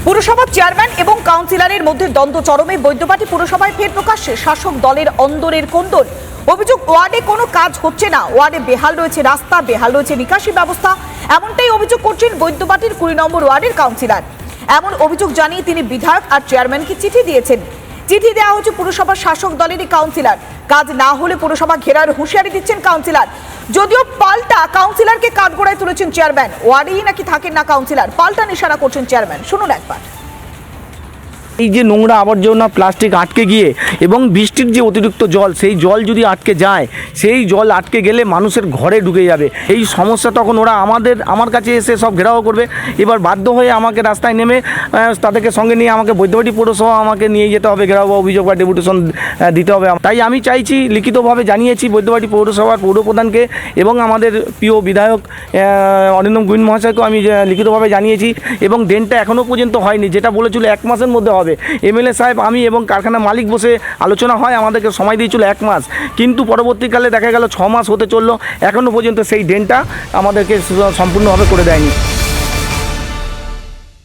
পুরসভার চেয়ারম্যান এবং কাউন্সিলরের মধ্যে দ্বন্দ্ব চরমে। বৈদ্যবাটি পুরসভায় ফের প্রকাশ্যে শাসক দলের অন্দরের কোন্দল। অভিযোগ, ওয়ার্ডে কোনো কাজ হচ্ছে না, ওয়ার্ডে বেহাল রয়েছে রাস্তা, বেহাল রয়েছে নিকাশি ব্যবস্থা। এমনটাই অভিযোগ করছেন বৈদ্যবাটির 20 নম্বর ওয়ার্ডের কাউন্সিলর। এমন অভিযোগ জানিয়ে তিনি বিধায়ক আর চেয়ারম্যানকে চিঠি দিয়েছেন। চিঠি দেওয়া হচ্ছে পুরসভার শাসক দলেরই কাউন্সিলর। কাজ না হলে পুরসভা ঘেরার হুঁশিয়ারি দিচ্ছেন কাউন্সিলর। যদিও পাল্টা কাউন্সিলরকে কাঠগড়ায় তুলেছেন চেয়ারম্যান। ওয়ার্ডেই নাকি থাকেন না কাউন্সিলর, পাল্টা নিশানা করছেন চেয়ারম্যান। শুনুন একবার। এই যে নোংরা আবর্জনা প্লাস্টিক আটকে গিয়ে এবং বৃষ্টির যে অতিরিক্ত জল, সেই জল যদি আটকে যায়, সেই জল আটকে গেলে মানুষের ঘরে ঢুকে যাবে। এই সমস্যা তখন ওরা আমার কাছে এসে সব ঘেরাও করবে। এবার বাধ্য হয়ে আমাকে রাস্তায় নেমে তাদেরকে সঙ্গে নিয়ে আমাকে বৈদ্যবাটি পৌরসভা আমাকে নিয়ে যেতে হবে, ঘেরাও বা অভিযোগ বা ডেপুটেশন দিতে হবে। তাই আমি চাইছি, লিখিতভাবে জানিয়েছি বৈদ্যবাটি পৌরসভার পৌরপ্রধানকে এবং আমাদের প্রিয় বিধায়ক অরিন্দম গুইন মহাশয়কেও আমি লিখিতভাবে জানিয়েছি। এবং ড্রেনটা এখনও পর্যন্ত হয়নি, যেটা বলেছিল 1 মাসের মধ্যে হবে। এমএলএ সাহেব, আমি এবং কারখানা মালিক বসে আলোচনা হয়, আমাদেরকে সময় দিয়েছিল 1 মাস, কিন্তু পরবর্তীকালে দেখা গেল 6 মাস হতে চললো, এখনও পর্যন্ত সেই ড্রেনটা আমাদেরকে সম্পূর্ণভাবে করে দেয়নি।